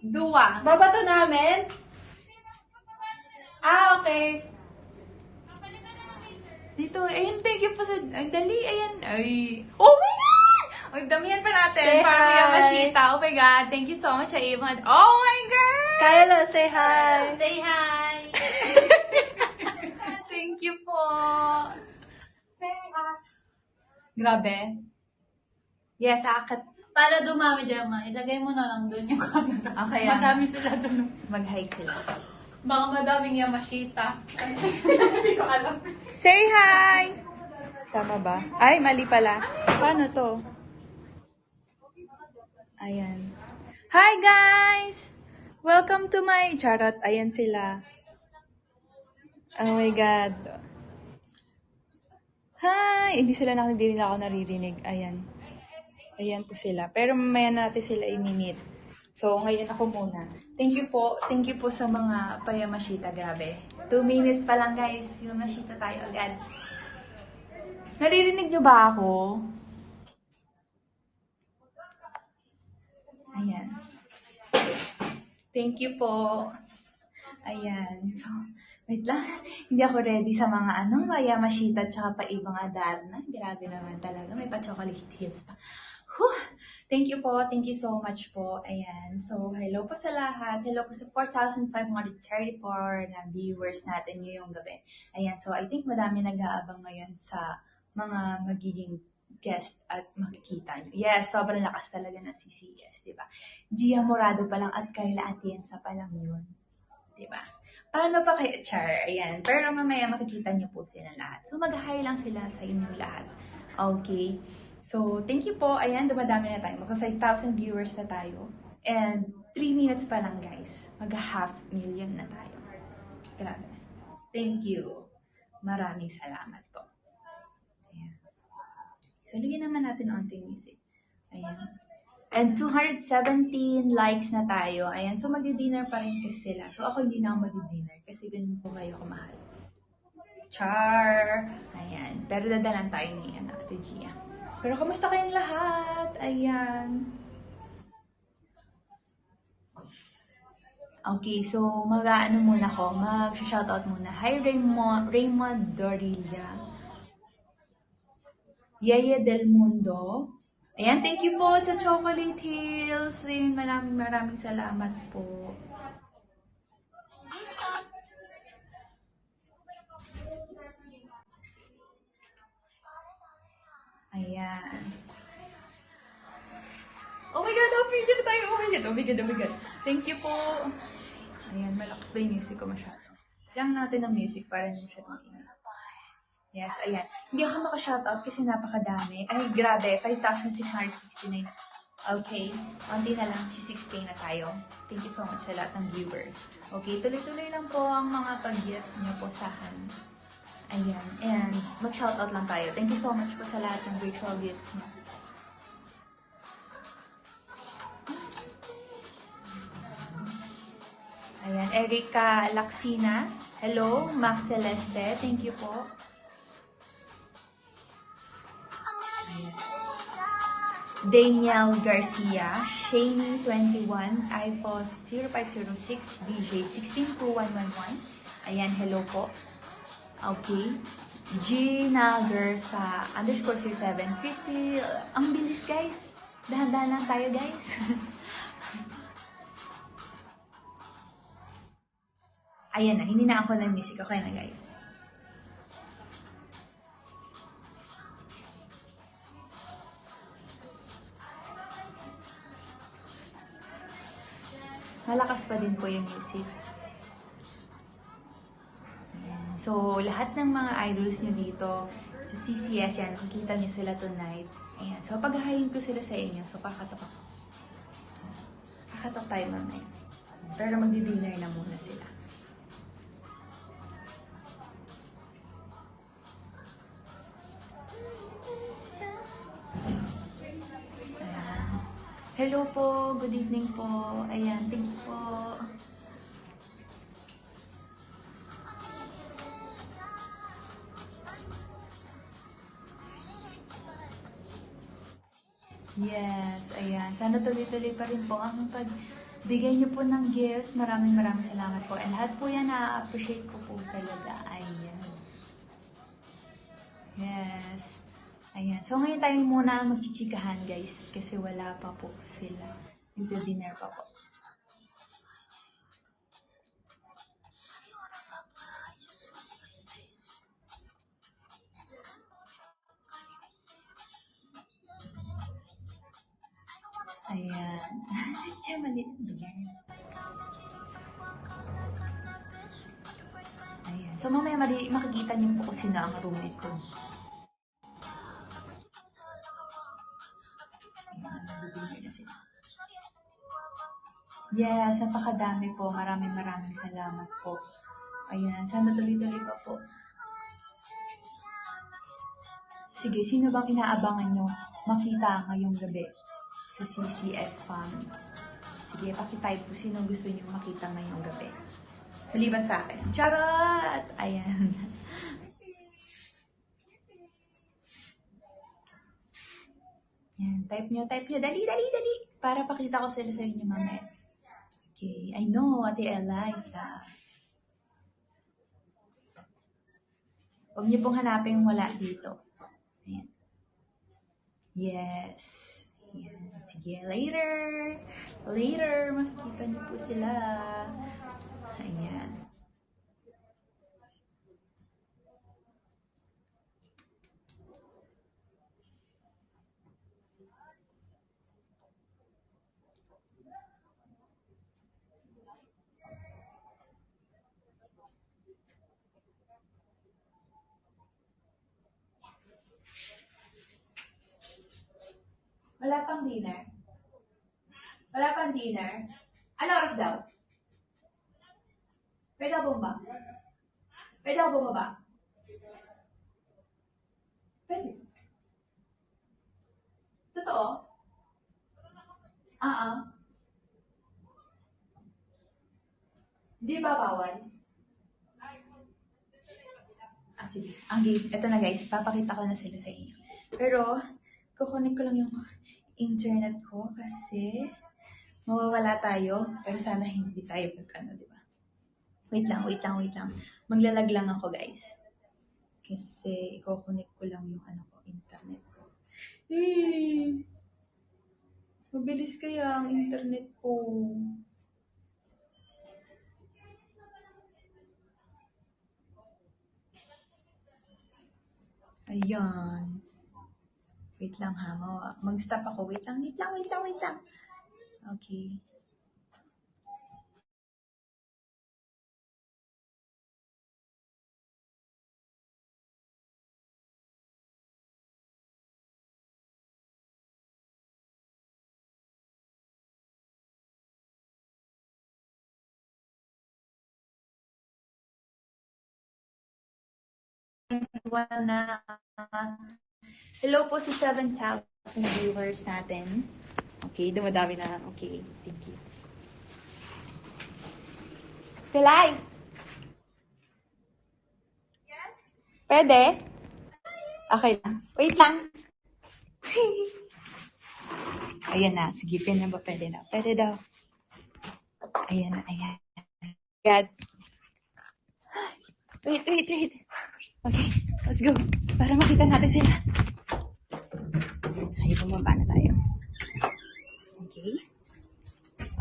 Dua. Babato namin? Ah, okay. Dito, ayun, thank you po sa, ay, dali, ayan, ay, oh my God! Ay, damihan pa natin, Say para hi. may Yamashita, oh my God, thank you so much, Avon, oh my God! Kyla, say hi. Say hi! Thank you po! Say hi! Grabe. Yes, akit. Para dumami dyan, ma. Ilagay mo na lang doon yung camera. Okay, Madami sila doon. Mag-hike sila. Baka madaming Yamashita. Hindi ko alam. Say hi! Tama ba? Ay, mali pala. Paano to? Ayan. Hi, guys! Welcome to my charot. Ayan sila. Oh my God. Hi! Hindi nila ako naririnig. Ayan. Ayan po sila. Pero mamaya na natin sila i-meet. So, ngayon ako muna. Thank you po. Thank you po sa mga payamashita. Grabe. 2 minutes pa lang, guys. Yamashita tayo agad. Naririnig nyo ba ako? Ayan. Thank you po. Ayan. So, wait lang. Hindi ako ready sa mga Yamashita tsaka pa ibang Adarna. Grabe naman talaga. May pa-chocolate hills pa. Whew! Thank you po. Thank you so much po. Ayan. So, hello po sa lahat. Hello po sa 4,534 na viewers natin ngayong gabi. Ayan. So, I think madami nag-aabang ngayon sa mga magiging guest at makikita nyo. Yes, sobrang lakas talaga ng CCS, di ba? Gia Morado pa lang at Kyla Atienza pa lang yun. Di ba? Paano pa kay Char? Ayan. Pero mamaya makikita niyo po sila lahat. So, mag-hi lang sila sa inyo lahat. Okay? So, thank you po. Ayan, dumadami na tayo. Magka 5,000 viewers na tayo. And 3 minutes pa lang, guys. Magka 500,000 na tayo. Grabe. Thank you. Maraming salamat po. Ayan. So, lagyan naman natin onting music. Ayan. And 217 likes na tayo. Ayan. So, magdi-dinner pa rin kasi sila. So, ako hindi na ako magdi-dinner kasi ganun po kayo kamahal. Char! Ayan. Pero dadalan tayo ni Ate Gia. Pero kamusta kayong lahat? Ayan. Okay, so mag-ano muna ako. Mag-shoutout muna. Hi, Raymond Dorilla. Yeye Del Mundo. Ayan, thank you po sa Chocolate Hills. Ayun, maraming salamat po. Ayan. Oh my God, happy na tayo. Oh my God, oh my God, oh my God. Thank you po. Ayan, malakas ba yung music ko masyado? Lang natin ng music para hindi siya maingay. Yes, ayan. Hindi ako maka-shoutout kasi napakadami. Ay, grabe, 5,669. Okay, konti na lang, 6K na tayo. Thank you so much sa lahat ng viewers. Okay, tuloy-tuloy lang po ang mga pag-gift niyo po sa akin. Ayan, and mag-shoutout lang tayo. Thank you so much po sa lahat ng virtual gifts niyo. Ayan, Erica Laxina. Hello, Max Celeste. Thank you po. Daniel Garcia, Shaney21, iPod 0506, DJ 16211. Ayan, hello po. Okay. G Nalger sa _07. Christy, ang bilis guys. Dahan-dahan lang tayo guys. Ayan na, hindi na ako ng music. Okay na guys. Malakas pa din po yung music. Ayan. So, lahat ng mga idols nyo dito sa CCS yan, nakikita nyo sila tonight. Ayan. So, paghahayin ko sila sa inyo, so kakatok ako. Kakatok tayo mamaya. Pero magdi-dinner na muna sila. Ayan. Hello po, good evening po. Ayan, thank you po. Yes, Ayan. Sana tuloy-tuloy pa rin po ang pagbigay niyo po ng gifts. Maraming salamat po. And lahat po yan na-appreciate ko po talaga. Ayan. Yes. Ayan. So, ngayon tayo muna magchichikahan, guys. Kasi wala pa po sila. Nagda-dinner pa po. Ayan. Siya, maliit na. Ayan. So, mamaya makikita niyo po kung sino ang roommate ko. Ayan, nabibigay na sila. Yes, napakadami po. Maraming salamat po. Ayan, sana tuloy-tuloy pa po. Sige, sino bang inaabangan nyo makita ngayong gabi sa CCS Fam? Sige, pakitype po sino gusto nyo makita ngayong gabi. Maliban sa akin. Charot! Ayan. Yan, type nyo. Dali. Para pakita ko sila sa inyo mamaya. Okay, I know, Ate Eliza. Huwag niyo pong hanapin wala dito. Ayan. Yes. Ayan. Sige, later. Makikita niyo po sila. Ayan. Wala pang dinner? Ano oras daw? Pwede ako bumaba? Pwede. Totoo? Di ba bawal? Sige. Ito na guys, papakita ko na sila sa inyo. Pero, kukunin ko lang yung internet ko kasi mawawala tayo. Pero sana hindi tayo di ba? Wait lang. Maglalag lang ako guys. Kasi, kukunin ko lang yung internet ko. Mabilis kaya ang internet ko. Ayan. Wait lang ha. Mag-stop ako. Wait lang. Okay. Na hello po sa 7,000 viewers natin. Okay, dumadami na. Okay, thank you. Pilay! Yes? Pwede? Okay lang. Wait lang. Ayan na. Sige, na ba? Pwede na. Pwede daw. Ayan na. God. Wait. Okay, let's go. Para makita natin sila. Okay, bumaba na tayo.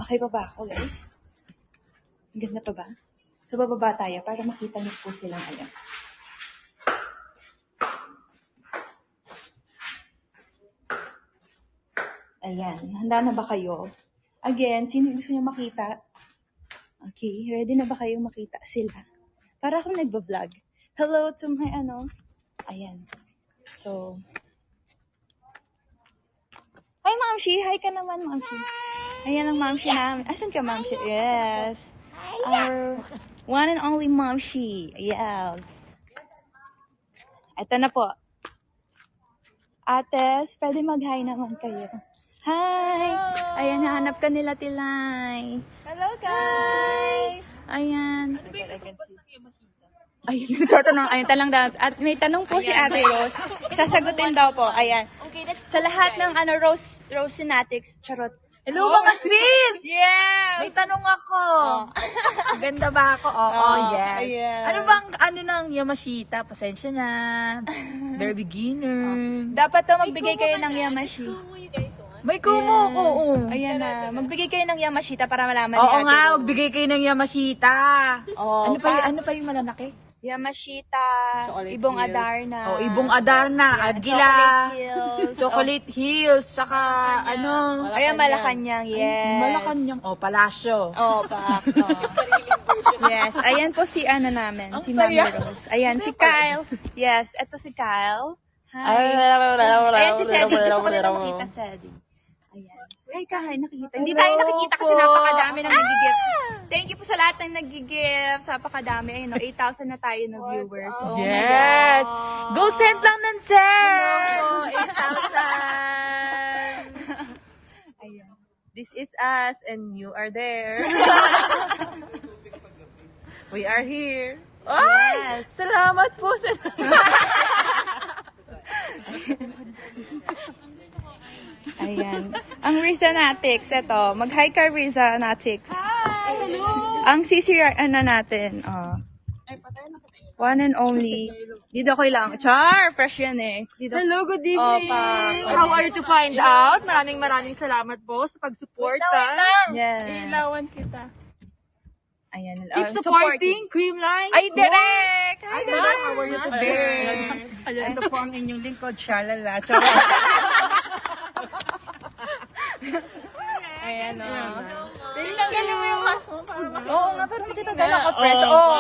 Okay pa ba ako, guys? Ang ganda pa ba? So, bababa tayo para makita niyo po silang ayan. Ayan, handa na ba kayo? Again, sino gusto niyo makita? Okay, ready na ba kayo makita sila? Para akong nagbablog. Hello to my Ayan. So, hi, Mamshi! Hi ka naman, Mamshi. Ayan ang Mamshi namin. Asan ka, Mamshi? Yes. Our one and only Mamshi. Yes. Ito na po. Ates, pwede mag-hi naman kayo. Hi! Ayan, nahanap ka nila, Tilay. Hello, guys! Ayan. Ano ba yung natubas ng Yamashita? Ay, tatanong, ayun, talang daw. At may tanong po si Ate Rose. Sasagutin daw po. Ayan. Sa lahat ng Rose Synatics, charot. Hello mga sis! Yes! May tanong ako. Ganda ba ako? Oo, yes. ayan. Ano bang, ng Yamashita? Pasensya na. Very beginner. Dapat to magbigay kayo ng Yamashi. May kumo ko. Ayan na. Magbigay kayo ng Yamashita para malaman Oo ni Ate nga, Rose. magbigay kayo ng Yamashita. Oo. Ano pa yung malalaki? Yamashita, Ibong Adarna. Oh, Ibong Adarna, Agila, Chocolate Hills. Chocolate Hills, saka Ayan, Malacanang, yes. Malacanang, Palasyo. Oh, pak. Oh. Yes, ayan po si namin, si Mami Rose. Ayan, si Kyle. Yes, eto si Kyle. Hi. Ayan si Sedi. Gusto ko nila makita, Sedi. Ayan. Ay, Kyle, nakikita. Hindi tayo nakikita kasi napakadami ng nag-gift. Thank you po sa lahat ng nag-gift. Napakadami. Ayun, no, 8,000 na tayo na viewers. Oh, Yes! Go send lang ng send! 8,000. Ayan. This is us and you are there. We are here. Ay! Salamat po sa... Ayan. Ang Rizanatics, eto. Mag-hi ka, Rizanatics. Hi! Hello! Ang CC, natin, one and only. Dito ko lang. Char! Fresh yan eh. Dito. Hello, good evening. Opa. How are you to find out? Maraming salamat po sa pag-suporta. Yes. Ilawan kita. Ayan. Keep supporting Creamline. Ay, direct! Hi, Hello, how are you today? Ito po ang inyong lingkod, Shalala. Ayan, o. Galing mo yung mask mo. Oo nga, pero kita gano'n ka-fresh. Oh!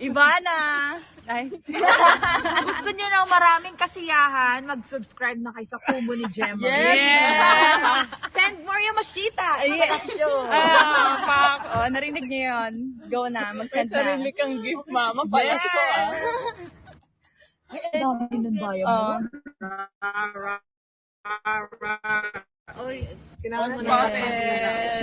Iba na. Ay. Gusto niyo ng maraming kasiyahan, mag-subscribe na kayo sa Kumu ni Gemma. Yes! Send more Yamashita. Yes! Narinig niyo yun. Go na, mag-send na. Sarili kang gift, mama. Pala ko, Ay, ang dami nun ba yun?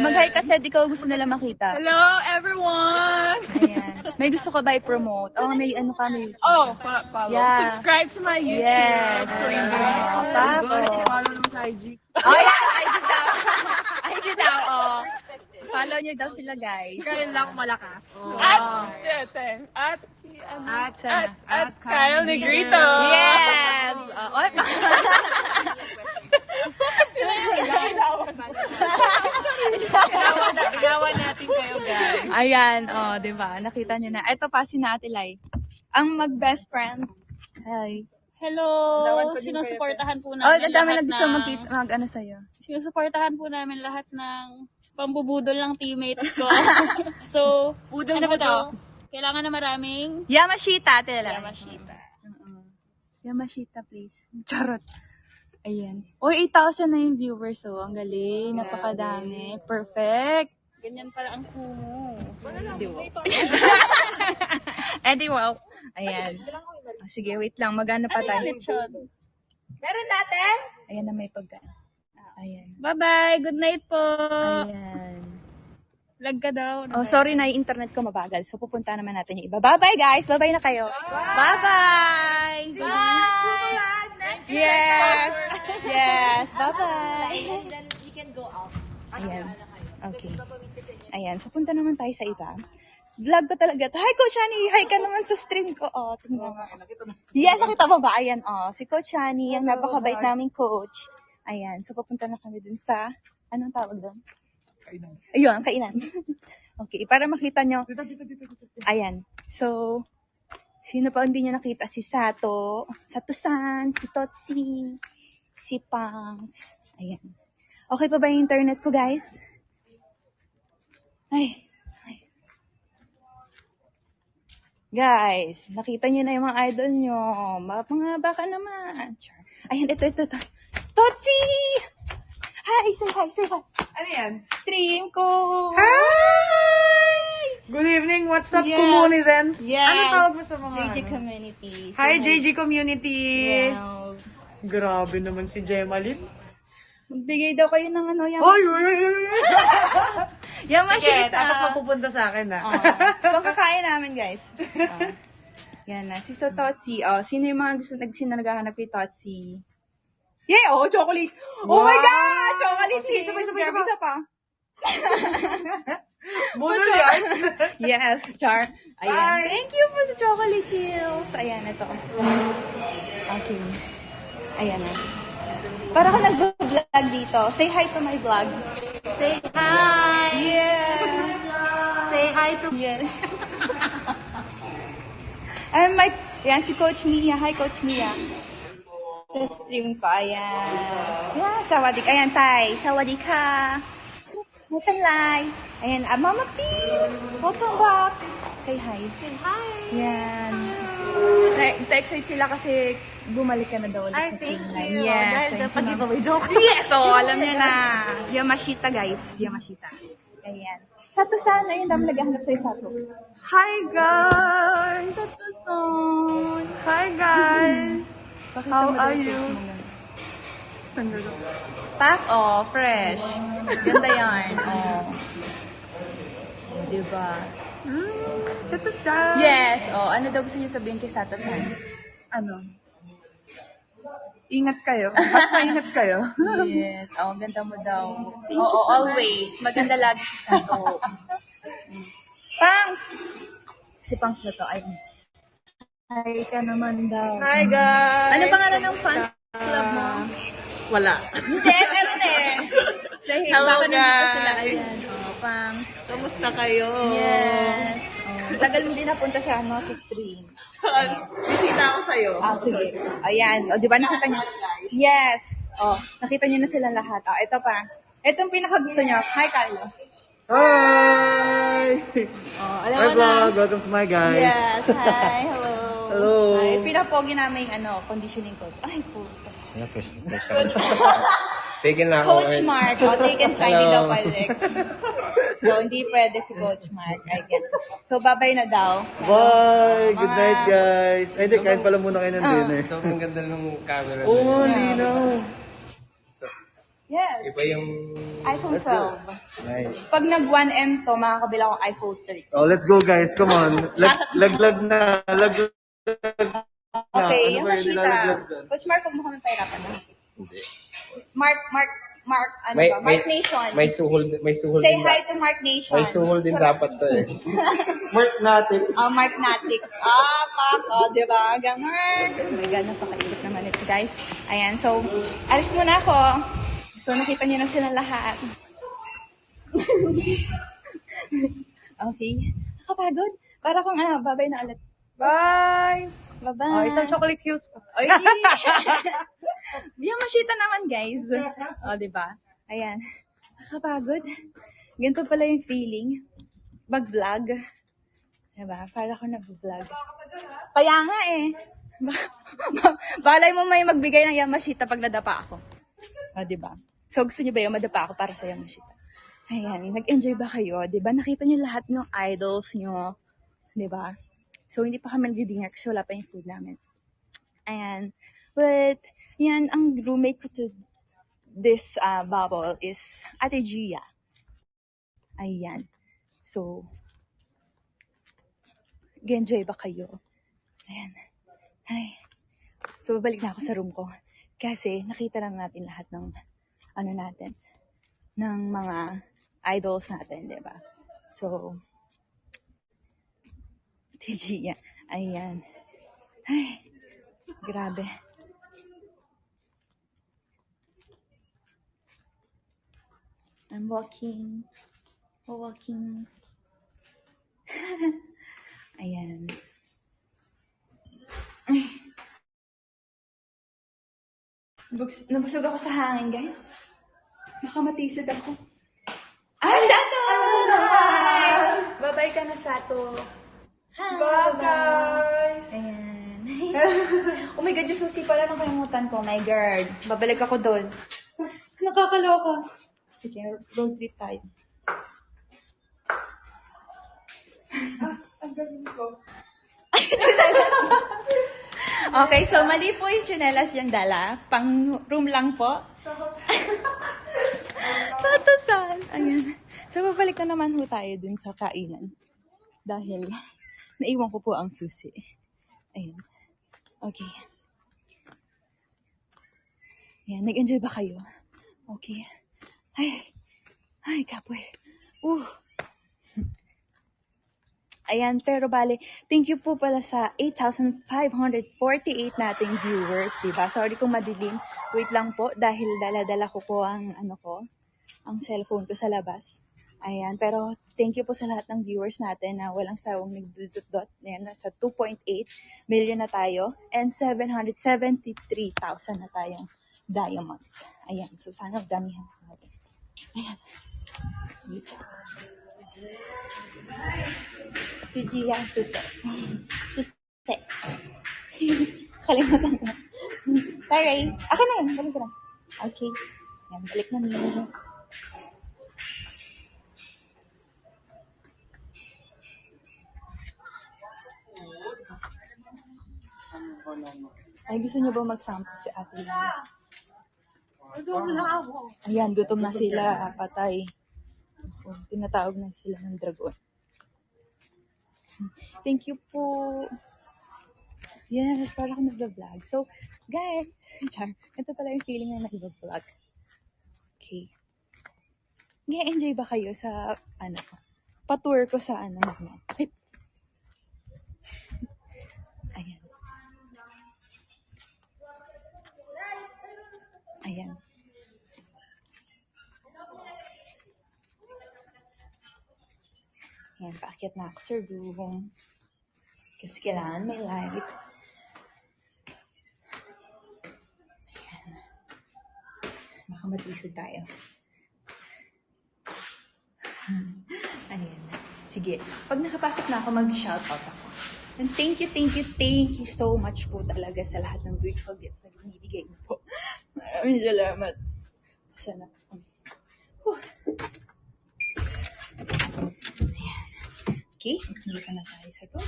Mag-hi ka, Sed. Ikaw gusto nila makita. Hello, everyone! Ayan. May gusto ka ba i-promote? Oh, may ano ka, may... Oh, follow. Yeah. Subscribe to my YouTube. Yes. Tapos. Follow naman sa IG. Oh, yeah. IG daw. IG daw, oh. Follow nyo daw sila, guys. Kaya lang malakas. At si ano? At Kyle Negrito. Yes! Oh, Ilawan natin kayo, guys. ayan, oh, di ba? Nakita nyo na. Ito pa si Natilay. Ang mag-best friend. Hi. Hello! Sinusuportahan po Oh, namin ang dami lahat na gusto ng... mag-ano sa'yo. Sinusuportahan po namin lahat ng pambubudol ng teammates ko. So, ano ba to? Kailangan na maraming Yamashita, Tila. Yamashita. Yamashita, please. Charot. Ayan. Uy, 8,000 na yung viewers, oh. Ang galing. Napakadami. Perfect. Ganyan pala ang kumo. Eddie, wow. Ayan. Oh, sige, wait lang. Magana pa tayo. Meron natin? Ayan na may pagka. Ayan. Bye-bye! Good night po! Ayan. Lag ka daw. Oh, sorry na yung internet ko mabagal. So, pupunta naman natin yung iba. Bye-bye, guys. Bye-bye na kayo. Bye-bye. Yes. Yes. Bye-bye. Then we can go out. Ayan. Okay. Ayan. So, punta naman tayo sa iba. Vlog ko talaga. Hi, Coach Shani. Hi ka naman sa stream ko. Oh, tingnan mo. Yes, nakita mo ba? Ayan, oh. Si Coach Shani, ang napakabait naming coach. Ayan. So, pupunta na kami dun sa, anong tawag doon? Ayun, kainan. Okay, para makita nyo. Ayan. So, sino pa hindi nyo nakita? Si Sato, Sato-san, si Totsi, si Pangs. Ayan. Okay pa ba yung internet ko, guys? Ay. Guys, nakita nyo na yung mga idol nyo. Mga baka naman. Char. Ayan, ito. Totsi! Hi, say hi. Ano yan? Stream ko. Hi! Good evening, what's up, Yes. Kumunizens? Yes. Ano tawag mo sa mga JJ ano? Community. Hi, JJ Community! Yes. Grabe naman si Gemalit. Magbigay daw kayo ng ano, Oy! Yamashita. tapos mapupunta sa akin, ha? Kung kakain namin, guys. Yan na. Si Totsi. Sino yung mga gusto sino naghahanap kay Totsi? Yay! Chocolate! Oh my God! Chocolate! Sige, sabay-sabay. Isa pa. Budol yan. Yes, Char. Ayan. Thank you po sa Chocolate Hills. Ayan, ito. Okay. Ayan na. Para ka nag-vlog dito. Say hi to my vlog. Say hi! Yeah! Say hi to... Yes. Yan, si Coach Mia. Hi, Coach Mia. Sa stream ko, ayan. Yeah, sawadik. Ayan, Tay. Sawadik ka. Matalay. Ayan, Mama P. Welcome back. Say hi. Say hi. Yan. Na-excite sila kasi bumalik ka na daw ulit sa Finland. Yes. Dahil daw pag-giveaway joke. Yes! alam niyo na. Yamashita, guys. Yamashita. Ayan. Sato-san. Ayun, dami naghahanap sa'yo, Sato. Hi guys! Sato-san. Hi guys! How are you? Pack, fresh. Ganda yan. Diba? Sato-san! Yes. Ano daw gusto niyo sabihin kay Sato-san? Ano? Ingat kayo. Basta ingat kayo. Yes. Ganda mo daw. Always. Maganda lagi si Sato. Pangs! Si Pangs na to. Ay. Hi ka naman daw. Hi guys! Ano pangalan ng fans club mo? Wala. Hindi, meron eh. Say, Hello, baka nandito guys. sila. Ayan. Pangs. Kamusta kayo? Yes. Tagal mo din napunta sa sa stream. Bisita ako sa'yo. Sige. Ayan. Di ba nakita niyo? Yes. Nakita niyo na sila lahat. Ito pa. Itong pinakagusto niyo. Hi, Carlo. Hi! Alam Hi mo na. vlog! Welcome to my guys! Yes. Hi. Hello. Hello. Ay, pinapogi namin conditioning coach. Ay, puta. Taken na Coach Mark. Taken siya. Hindi daw balik. So, hindi pwede si Coach Mark. I get. So, babay na daw. Bye! Good night guys! Ay, hindi, kain pala muna kayo ng dinner. Sobrang ganda ng camera. Oo, linaw! Yes. Iba yung... iPhone 12. Nice. Pag nag 1M to, makakabila ko iPhone 3. Oh, let's go guys, come on! Laglag na! Laglag Okay, Ano yung ba yung Mashita. nilalaglag dyan? Coach Mark, huwag mo kami pahirapan na. Hindi. Mark, Mark Nation. May suhol Say din. hi to Mark Nation. May suhol din dapat to eh. Mark natin! Mark Natix. Di ba? Mark. Oh my God, napakaikot naman ito, guys. Ayan, so, alis muna ako. So, nakita niyo na sila lahat. Okay. Nakapagod. Para kung babay na ulit. Bye! Bye-bye. Isang Chocolate Hills pa. Ay! Yamashita naman, guys. Diba? Ayan. Nakapagod. Ganito pala yung feeling. Mag-vlog. Diba? Para ako nag-vlog. Kaya nga eh. Balay mo may magbigay ng Yamashita pag nadapa ako. Diba? So, gusto niyo ba yung madapa ako para sa Yamashita? Ayan. Nag-enjoy ba kayo? Diba? Nakita niyo lahat ng idols niyo. Diba? So, hindi pa kami nag-dinner kasi wala pa yung food namin. Ayan. But, yan, ang roommate ko to this bubble is Ate Gia. Ayan. So, enjoy ba kayo? Ayan. Ay. So, babalik na ako sa room ko. Kasi, nakita lang natin lahat ng, natin, ng mga idols natin, diba? So, Ate Gia. Ayan. Ay, grabe. I'm walking. Ayan. Ay. Nabusog ako sa hangin, guys. Nakamatisod ako. Sato! Hi! Bye-bye ka na, Sato. Hi! Bye, guys! Ayan. Oh my God, yung susi pala nang kalimutan ko. My God. Babalik ako doon. Nakakaloka. Sige, road trip tayo. Ang galing ko. Okay, so mali po yung tsinelas yung dala. Pang room lang po. Sa Tusan. Ayan. So, babalik na naman ho tayo dun sa kainan. Dahil, naiwan ko po ang susi. Ayan. Okay. Ayan, nag-enjoy ba kayo? Okay. Ay, kapoy. Ayan, pero bale, thank you po pala sa 8,548 nating viewers, diba? Sorry kung madilim. Wait lang po, dahil dala-dala ko po ang, ang cellphone ko sa labas. Ayan, pero thank you po sa lahat ng viewers natin na walang sawang nagdudot-dot. Ayan, nasa 2.8 million na tayo and 773,000 na tayong diamonds. Ayan, so sana damihan natin. Ayan. Wait. Si Gia, susi. Susi. Kalimutan ko. Sorry. Akin na yun. Balik ko na. Okay. Yan, balik na niyo. Ay, gusto niyo ba mag-sample si Ate Lina? Ayan, gutom na sila. Patay. Tinatawag na sila ng dragon. Thank you po. Yes, para ako nag-vlog. So, guys, ito pala yung feeling na nag-vlog. Okay. Nag-enjoy ba kayo sa, pa-tour ko sa, Ay. Ayan. Ayan. Ayan, paakyat na ako sa room. Kasi kailangan may light. Ayan. Baka matisod tayo. Ayan. Sige. Pag nakapasok na ako, mag-shoutout ako. And thank you so much po talaga sa lahat ng virtual gifts na binibigay niyo po. Maraming salamat. Sana po. Ayan. Okay, dito na tayo sa room.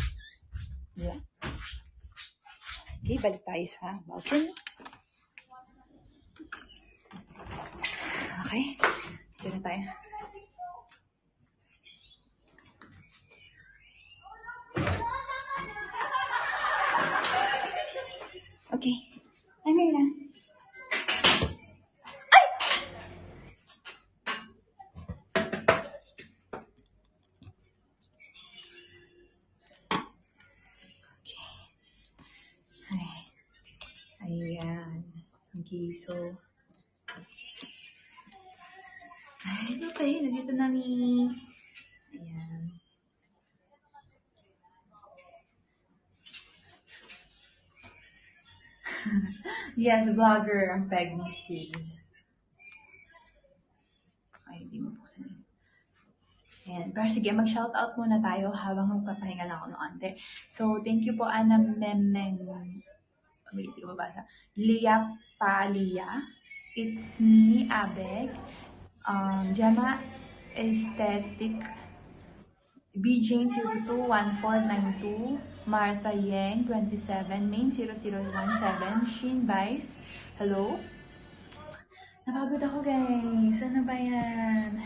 Diba? Okay, balik tayo sa balcony. Okay, dito na tayo. Okay, I'm here na. Ayan. Okay, so... Ay, okay. Nandito na mi. Ayan. Yes, vlogger ang peg ni Sis. Ay, hindi mo buksan yun. Ayan. Pero sige, mag-shoutout muna tayo habang magpapahinga lang ako ng ante. So, thank you po, Ana Memeng. Wait, hindi ko mabasa. Lia Palia. It's me, Abeg. Gemma Aesthetic. BJane 021492. Martha Yang 27. Main 0017. Shin Vice. Hello? Napagod ako, guys. Ano ba yan?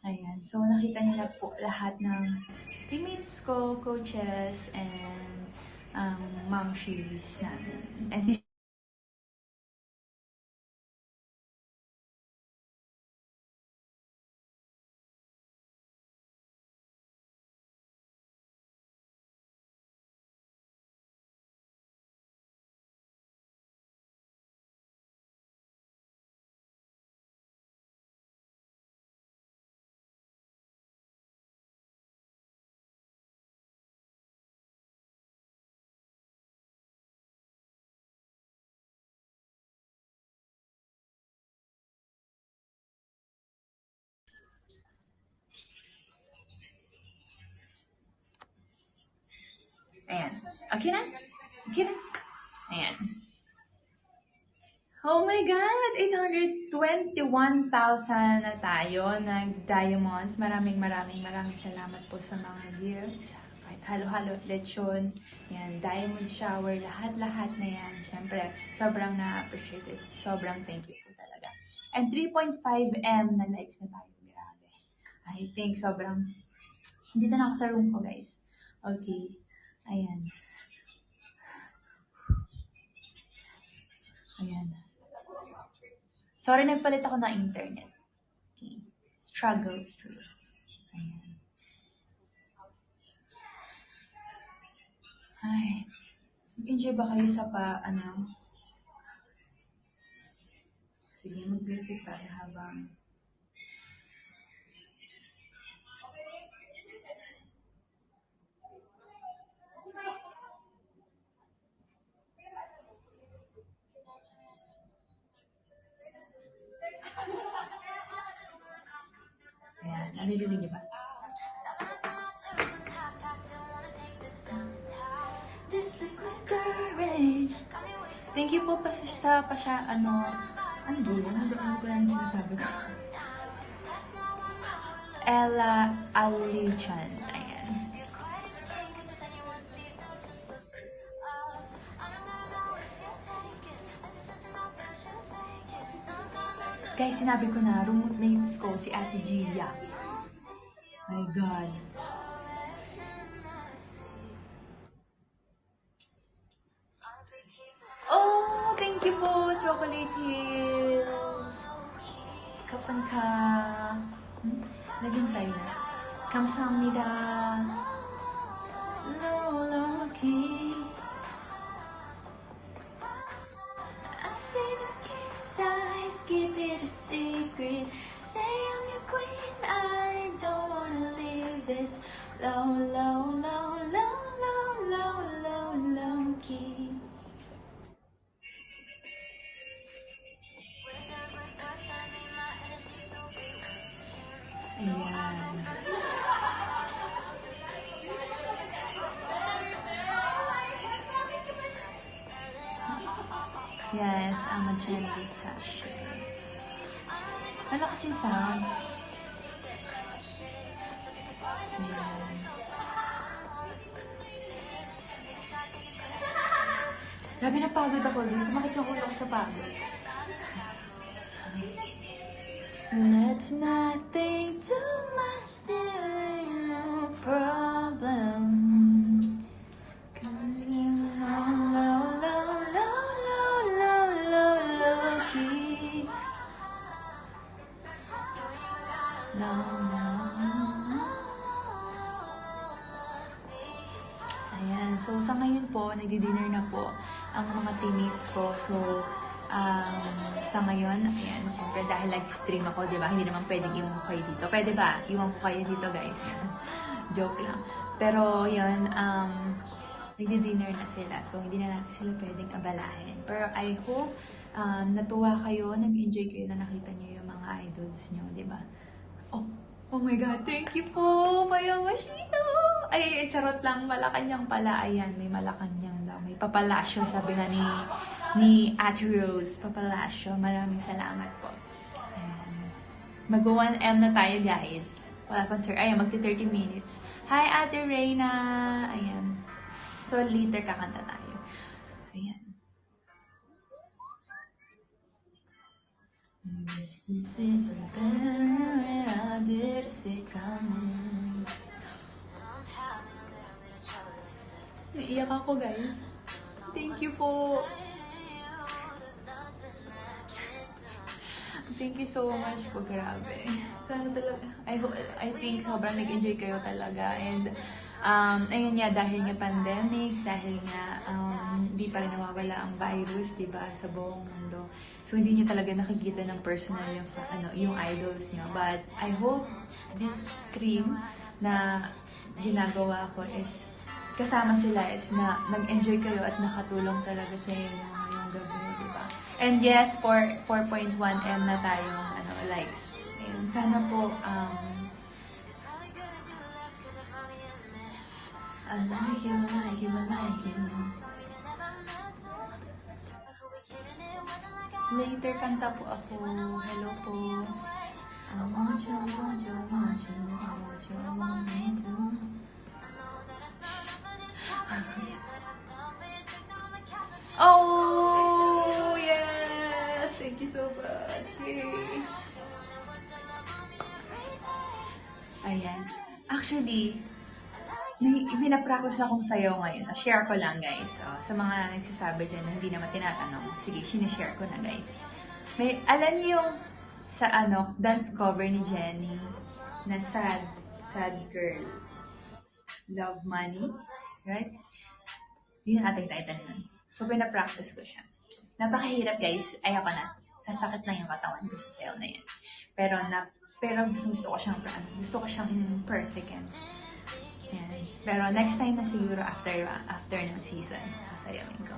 Ayan. So, nakita niyo na po lahat ng teammates ko, coaches, and mom shoes namin. And ayan. Okay na? Okay na? Ayan. Oh my God! 821,000 na tayo nag-diamonds. Maraming salamat po sa mga gifts. Kahit halo-halo, lechon, yan, diamond shower, lahat-lahat na yan. Siyempre, sobrang na-appreciate it. Sobrang thank you po talaga. And 3.5M na likes na tayo. Grabe. I think sobrang... Dito na ako sa room ko, guys. Okay. Ayan. Ayan. Sorry, nagpalit ako ng internet. Okay. Struggles through. Ayan. Ay. Enjoy ba kayo sa Sige, mag-music tayo habang... Ayan, nalilinig niyo ba? This liquid courage. Thank you po ano ko lang sinasabi ko. Ella Alichan. Ayan. Guys, sinabi ko na, roommate ko si Ate Gia. My God. Oh, thank you po, Chocolate Hills. Kapan ka? Naghintay na. Kamsahamnida. Low-low-key. I say the kiss, I keep it a secret. Say I'm your queen, I don't wanna leave this low-key. Ayan. Yes, I'm a Jenny Sasha. Malakas yung sound. Ayan. Sabi na pagod ako din. Sumakit yung ulo ko sa pagod. Let's not think too much, there ain't no problems. Low-key. No. Ayan, so sa ngayon po, nagdi-dinner na po ang mga teammates ko. So, sa ngayon, ayan, siyempre dahil nag-stream ako, di ba? Hindi naman pwedeng iwan ko kayo dito. Pwede ba? Iwan ko kayo dito, guys. Joke lang. Pero, yun, nagdi-dinner na sila. So, hindi na natin sila pwedeng abalahin. Pero, I hope, natuwa kayo, nag-enjoy kayo na nakita nyo yung mga idols nyo, di ba? Oh my God, thank you po, Mayamashita! Ay, charot lang, Malacanang pala. Ayan, may Malacanang daw. May Papalasyo, sabi nga ni Ate Rose. Papalasyo, maraming salamat po. Ayan. Mag-1M na tayo, guys. Wala pang ayan, magti-30 minutes. Hi, Ate Reyna! Ayan. So, later kakanta tayo. Ayan. This isn't better, I didn't see coming. Naiyak ako, guys. Thank you po. Thank you so much po, grabe. Sana talaga, I think sobrang nag-enjoy kayo talaga. And, ayun nga, dahil nga pandemic, dahil nga, hindi pa rin nawawala ang virus, diba, sa buong mundo. So, hindi nyo talaga nakikita ng personal yung idols nyo. But, I hope this stream na ginagawa ko is kasama sila is na nag-enjoy kayo at nakatulong talaga sa inyo ngayong gabi, diba? And yes, 4.1M na tayong likes. Ayun, sana po, I like you, I like you, I like you. Later, kanta po ako. Hello po. I want you, want you, want you, I want you, I want me too. Oh, yes! Thank you so much. Yay! Ayan. Actually, may pinapractice akong sayaw ngayon. Share ko lang, guys. Sa mga nagsasabi dyan na hindi naman tinatanong, sige, sinishare ko na, guys. Alam niyo yung sa dance cover ni Jenny na sad girl. Love money. Right? Yun yung ating title nun. So, pinapractice ko siya. Napakahirap, guys. Ayoko na. Sasakit lang yung katawan ko sa sayaw na yan. Pero gusto ko siyang perfect yan. Yan. Pero next time na siguro after ng season, sasayawin ko.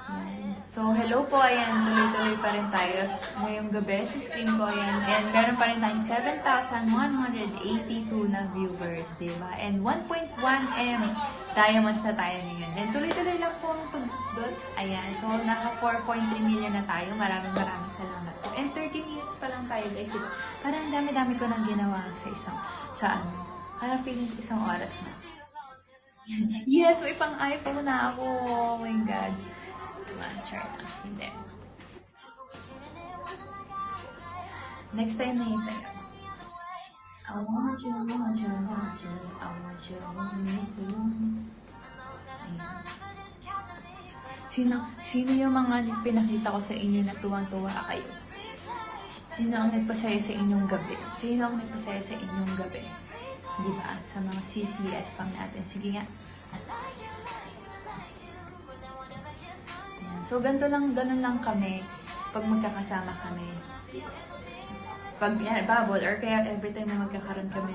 Yan. So, hello po. Ayan, tuloy-tuloy pa rin tayo ngayong gabi sa stream ko. Ayan. And meron pa rin tayong 7,182 na viewers, diba? And 1.1M diamonds na tayo ngayon. And tuloy-tuloy lang po ang pag-dot. Ayan. So, naka 4.3 million na tayo. Maraming salamat po. And 30 minutes pa lang tayo, guys. Diba? Parang dami-dami ko nang ginawa parang feeling isang oras na. Yes! May pang-iPhone na ako. Oh my God. Char lang. Hindi. Next time na yung sayo. I want you, want you, want you. I want you, want me too. Sino yung mga pinakita ko sa inyo na tuwang-tuwa kayo? Sino ang nagpasaya sa inyong gabi? Sino ang nagpasaya sa inyong gabi? Diba? Sa mga CCS pang natin. Sige nga. Ayan. So, ganun lang kami pag magkakasama kami. Pag bubble, or kaya every time na magkakaroon kami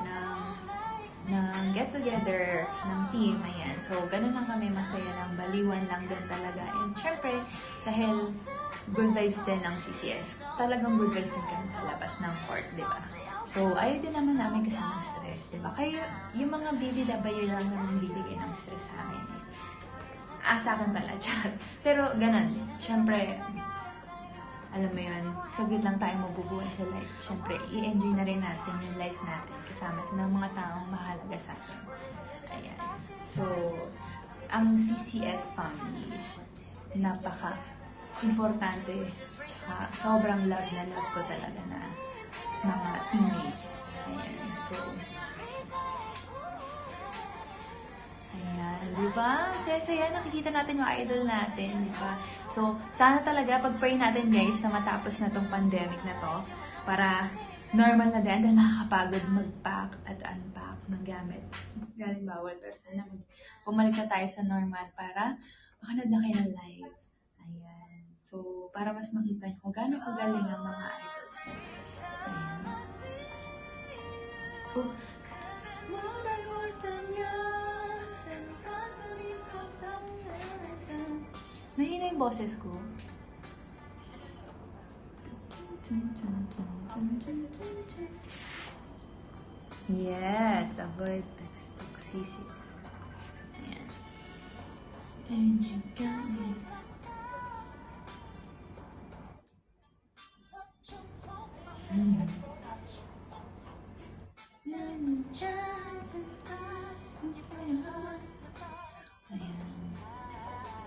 ng get-together ng team. Ayan. So, ganun lang kami. Masaya lang. Baliwan lang din talaga. And syempre, dahil good vibes din ang CCS. Talagang good vibes din kami sa labas ng court, diba? So, ayaw din naman namin kasama stress, diba? Kaya yung mga BBW lang naman bibigay ng stress sa amin. Sa akin pala, chat. Pero ganun, syempre, alam mo yun, saglit lang tayo mabubuhay sa life. Syempre, i-enjoy na rin natin yung life natin kasama sa mga taong mahalaga sa atin. Ayan. So, ang CCS family is napaka-importante. Tsaka sobrang love ko talaga na mga teammates. Ayan. So, ayan. Diba? Saya-saya. Nakikita natin yung idol natin. Diba? So, sana talaga pag-pray natin, guys, na matapos na tong pandemic na to para normal na din. Dahil nakakapagod mag-pack at unpack ng gamit. Galing bawal. Pero sana bumalik na tayo sa normal para makanood na kayo ng live. Ayan. So, para mas makita nyo kung gaano kagaling ang mga idols mo. Ayan. Oh. Nahina yung boses ko. Yes, avoid toxicity. Ayan. And you got me.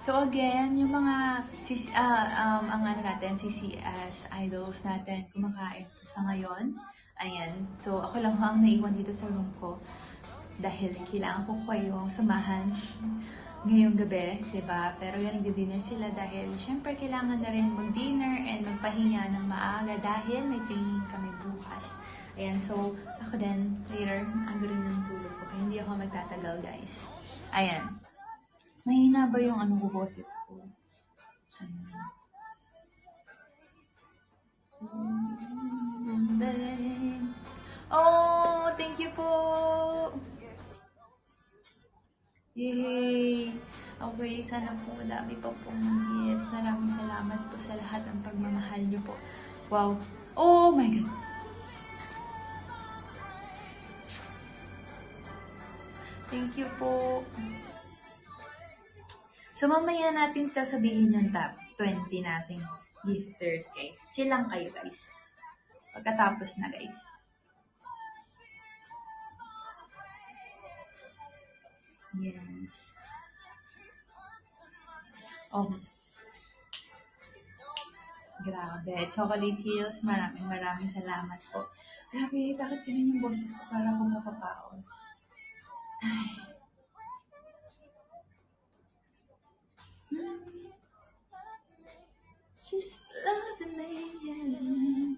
So again, yung mga ang CCS idols natin kumakain sa ngayon. Ayan. So ako lang ang naiwan dito sa room ko dahil kailangan ko kayong samahan ngayong gabi, 'di ba? Pero yung nagdi-dinner sila dahil syempre kailangan na rin mag-dinner and magpahinga ng maaga dahil may training kami bukas. Ayan, so ako din later ang rin ng tulog ko kaya hindi ako magtatagal, guys. Ayan. Mahina ba yung ko boses ko? Oh, thank you po! Yay! Okay, sana po madami pa pong mag-gift. Maraming salamat po sa lahat ng pagmamahal niyo po. Wow! Oh my God! Thank you po! So, mamaya natin sasabihin yung top 20 nating gifters, guys. Chill lang kayo, guys. Pagkatapos na, guys. Yes. Oh. Grabe. Chocolate Hills, maraming salamat po. Grabe, bakit ganun yung boses ko para akong mapapaos? Ay. Just love the man.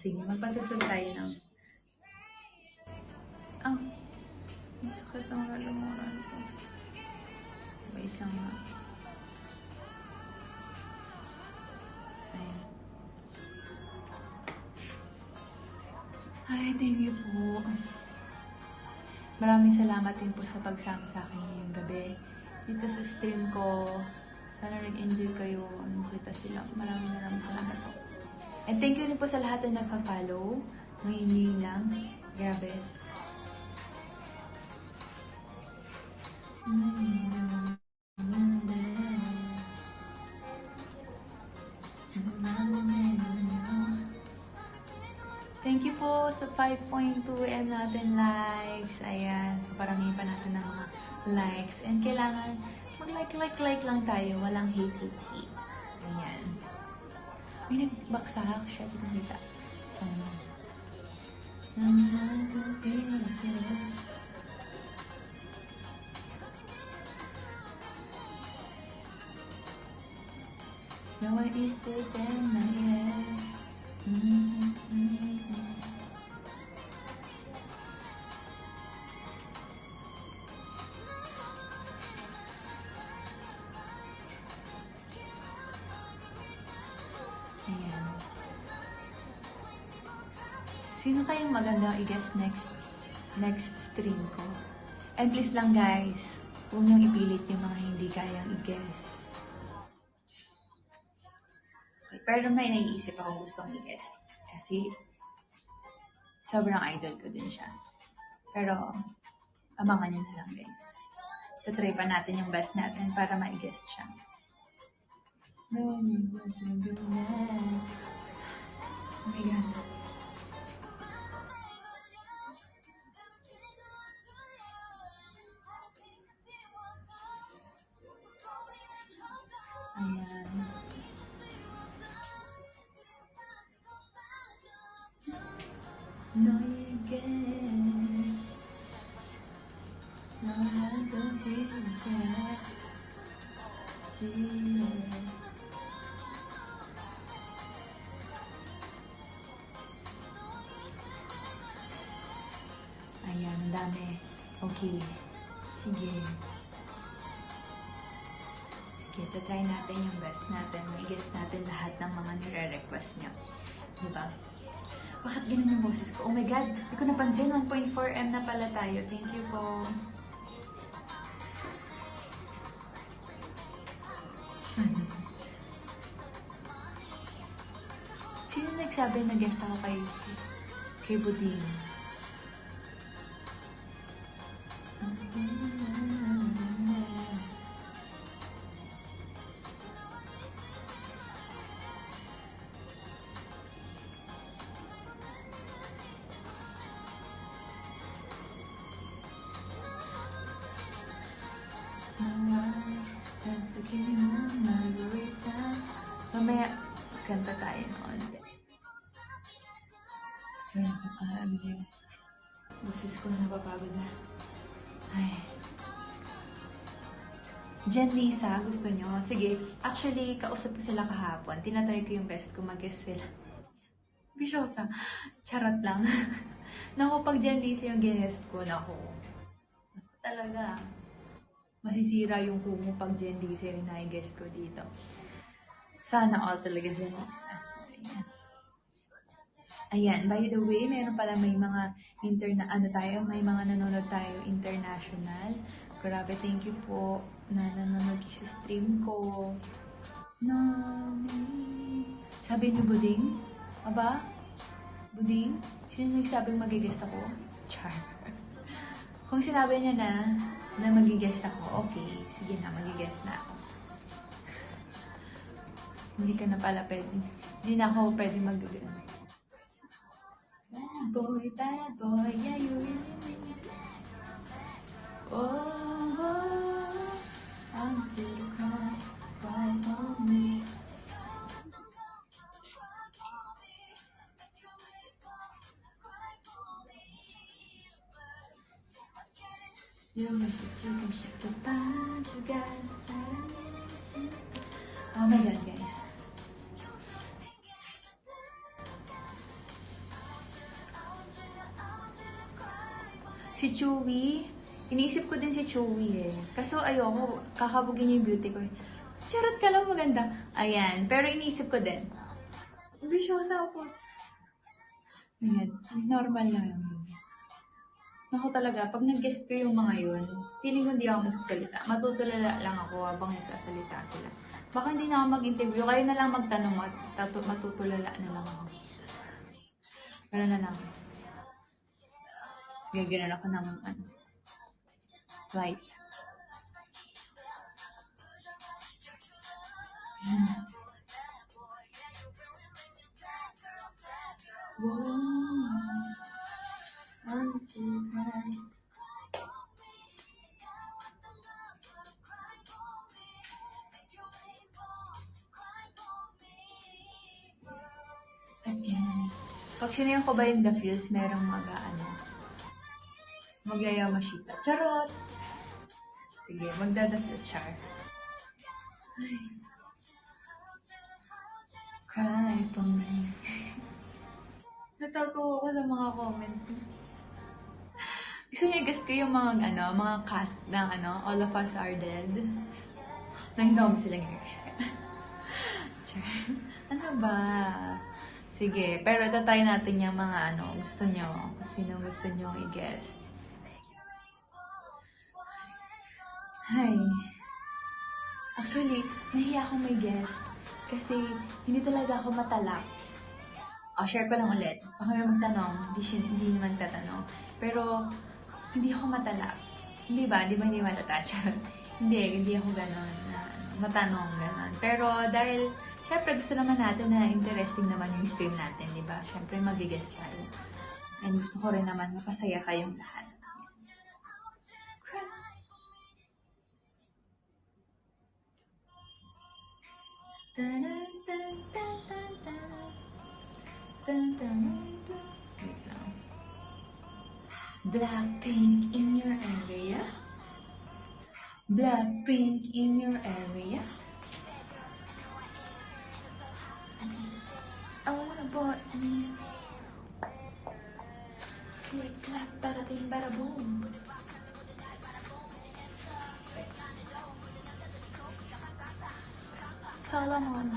Sige, magpatugtog tayo ng... Oh, masakit ang lalamunan ko. Wait lang nga. Ayan. Ay, thank you po. Maraming salamat din po sa pagsama sa akin ngayong gabi. Dito sa stream ko, sana nag-enjoy kayo. Nakita sila. Maraming salamat po. And thank you rin po sa lahat na nagpa-follow. Ngayon lang. Grabe. Thank you po sa 5.2M natin likes. Ayan. So, paramihin pa natin ng mga likes. And kailangan mag-like lang tayo. Walang hate. Ayan. May nagbaksak. Siya, di ko kita. Nawa isip and my head. Ayan. Sino kayong magandang i-guess next stream ko? And please lang guys, huwag niyong ipilit yung mga hindi kayang i-guess. Okay, pero may naiisip ako gustong i-guess. Kasi sobrang idol ko din siya. Pero abangan niyo na lang guys. Tatry pa natin yung best natin para ma-guess siya. No one was so good now. Oh my God. Ayan. No you get. No I don't see Ayan, ang dami. Okay. Sige. Sige, try natin yung best natin. I-guess natin lahat ng mga nire-request niya. Diba? Bakit ganun yung boses ko? Oh my God! Hindi ko napansin. 1.4M na pala tayo. Thank you po. Sino nagsabi na guest ako kay Buding? Mamaya, kanta tayo noon. Boses ko napapagod na. Ay. Jen Lisa, gusto nyo? Sige, actually, kausap ko sila kahapon. Tinatry ko yung best ko mag-guess sila. Bisyosa. Charot lang. Naku, pag Jen Lisa yung ginest ko, naku. Talaga. Masisira yung kumo pag Jen Lisa yung na-guess ko dito. Sana all talaga Jen Lisa. Ayan, by the way, meron pala may mga may mga nanonood tayo international. Grabe, thank you po na nanonood sa stream ko. Sabi ni Buding? Aba? Buding? Sino nagsabing mag-guest ako? Char. Kung sinabi niya na mag-guest ako, okay, sige na, mag-guest na ako. Hindi ka na pala pwede. Hindi na ako pwede mag-guest. bad boy, yeah, you really make me oh, I'm to cry, cry on me. Oh my god, guys. Si Chewy, iniisip ko din si Chewy eh. Kaso ayoko, kakabugin niya yung beauty ko eh. Charot ka lang, maganda. Ayan, pero iniisip ko din. Bisyosa ako. Ayan, normal lang yun. Ako talaga, pag nag-guest ko yung mga yun, feeling ko hindi ako magsasalita. Matutulala lang ako habang nagsasalita sila. Baka hindi na ako mag-interview, kayo na lang magtanong at matutulala na lang ako. Pero na lang. Sige, ganoon ako ng light. Want to cry. Again. Pag sinayon ko ba yung The Feels, merong magyayamashita. Charot! Sige, magda-The Feels, char. Ay. Cry for me. Natatawa ko sa mga comment. Gusto niyo guess ko yung mga cast ng All of Us Are Dead. Nang zombie sila ngayon. Ano ba? Sige, pero itatry natin yung mga gusto nyo. Sino gusto nyo i-guess. Hi. Actually, nahiya akong may guest. Kasi hindi talaga ako matalak. Share ko lang ulit. Baka may magtanong, hindi naman tatanong. Pero, hindi ako matalak. Hindi ba? Di ba hindi malatouch? hindi ako ganon. Matanong, ganon. Pero, dahil, syempre gusto naman natin na interesting naman yung stream natin, di ba? Syempre, mag-guest tayo. And gusto ko rin naman mapasaya kayong lahat. Wait lang. Blackpink in your area? Blackpink in your area? I wanna boy me. Click, clap, bada bing, bada boom. Solomon.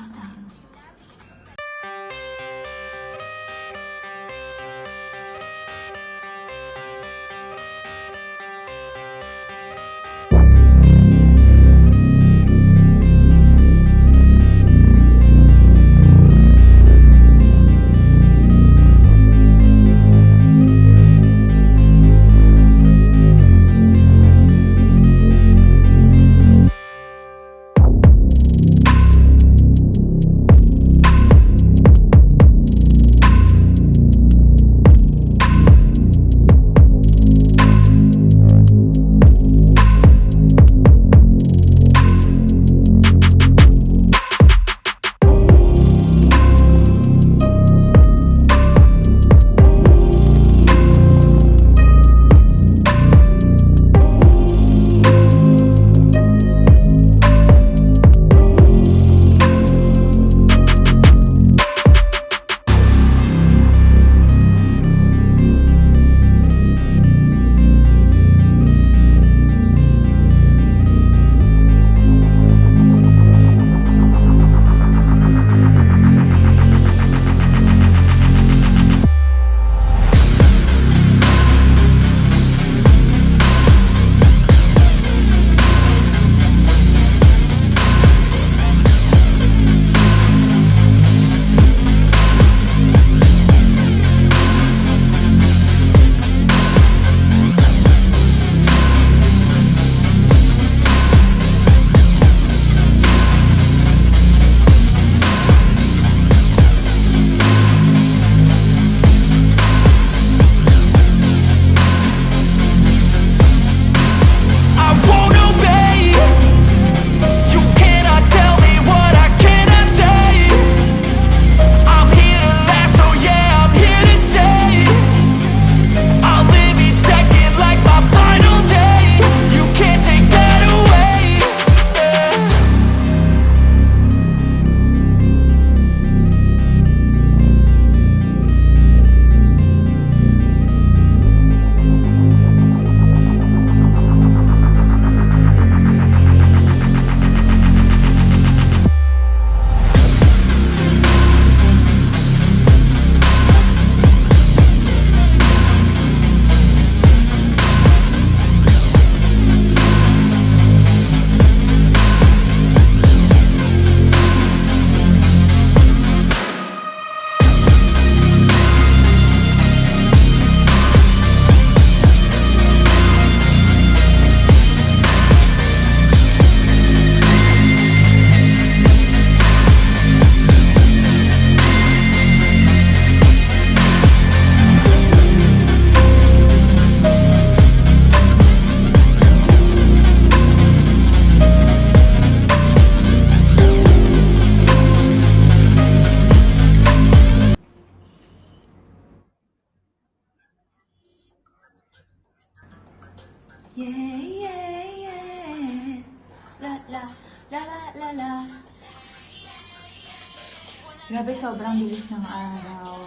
Grabe, sobrang bilis ng araw.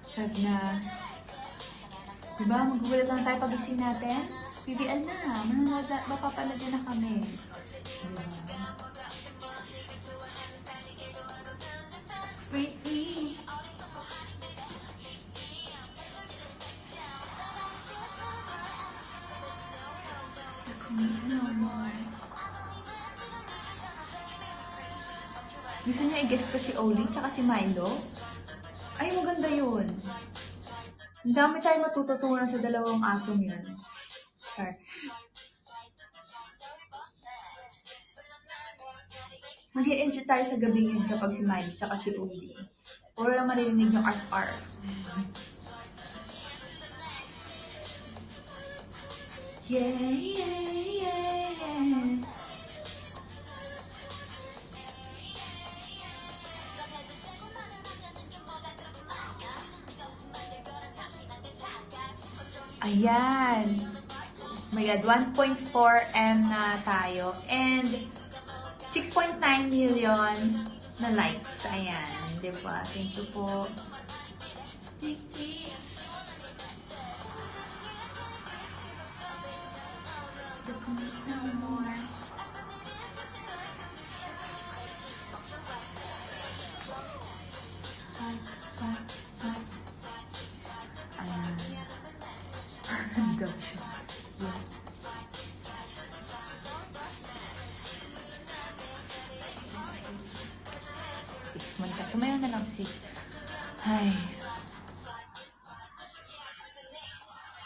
Sabi na, diba, magugulat lang tayo pagising natin? PBL na, mapapanood na kami. Diba? Pretty. No more. Gusto niya i-guest ko si Oli tsaka si Milo? Ay, maganda yun. Ang dami tayo matututunan sa dalawang asong yun. Sure. Mag-i-enjoy tayo sa gabi yun kapag si Milo tsaka si Oli. Puro lang maririnig yung art-art. Yeah, yeah, yeah. Ayan. Oh my God, 1.4M na tayo. And 6.9 million na likes. Ayan. Diba? Thank you po. No more. Swipe, swipe, swipe. Ayan. Ang gosh. Yeah. Sumayaw na lang si... Ay.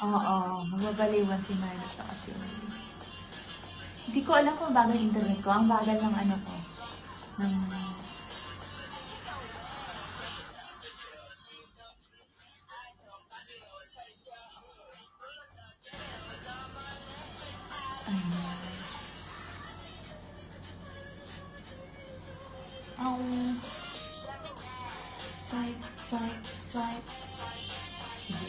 Oo, magbabaliwan si Marley at si Oli. Hindi ko alam kung bagal yung internet ko. Ang bagal ng ano ko. Ng... Ayan. Oh. Swipe, swipe, swipe. Sige.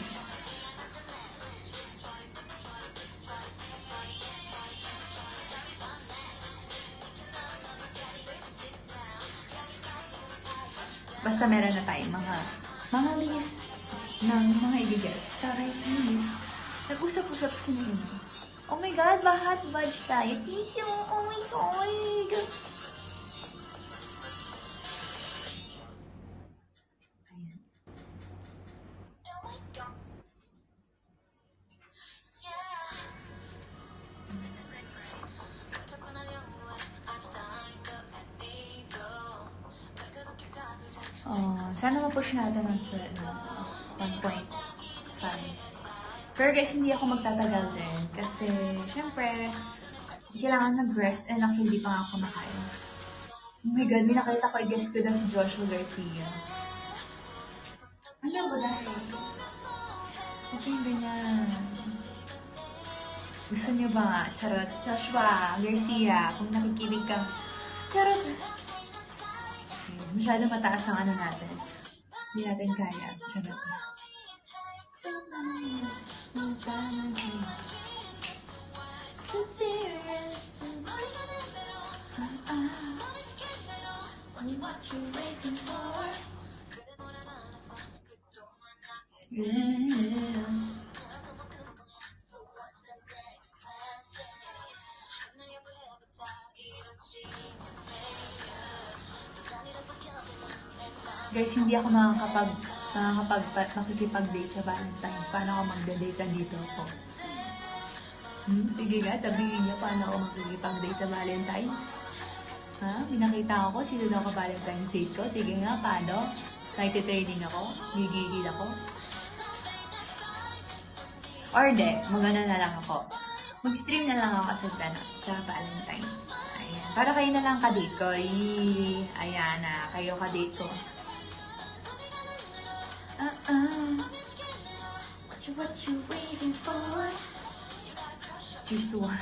Basta meron na tayong mga list ng mga ibigay. Taray, list. Nag-usap-usap siya na yun. Oh my God, bahat badge tayo. Thank you. Oh my God. Ayan. Oh, sana ma-push natin ng 1.5. Pero guys, hindi ako magtatagal din. Kasi, syempre, kailangan mag-rest and actually, hindi pa nga ako kumakain. Oh my God, may nakita ko i-guest ko na si Joshua Garcia. Ano ba dahil? Okay, ganyan. Gusto niyo ba nga? Charot. Joshua Garcia, kung nakikinig ka. Charot. Masyado mataas ang ano natin. Hindi natin kaya. Charot. So serious. What you waiting for? Yeah. Guys, hindi ako makikipag-date sa Valentine's. Paano ako magda-date? Dito ako. Sige nga, sabihin niya paano ako makikipag-date sa Valentine's. Ha? Minakita ako, sino daw ka Valentine's date ko? Sige nga, paano? Nagtitraining ako? Gigigil ako? Or de, magana na lang ako. Mag-stream na lang ako sa Valentine's. Ayan. Para kayo na lang ka-date ko. Ayan na, kayo ka-date ko. What you waiting for? Joshua.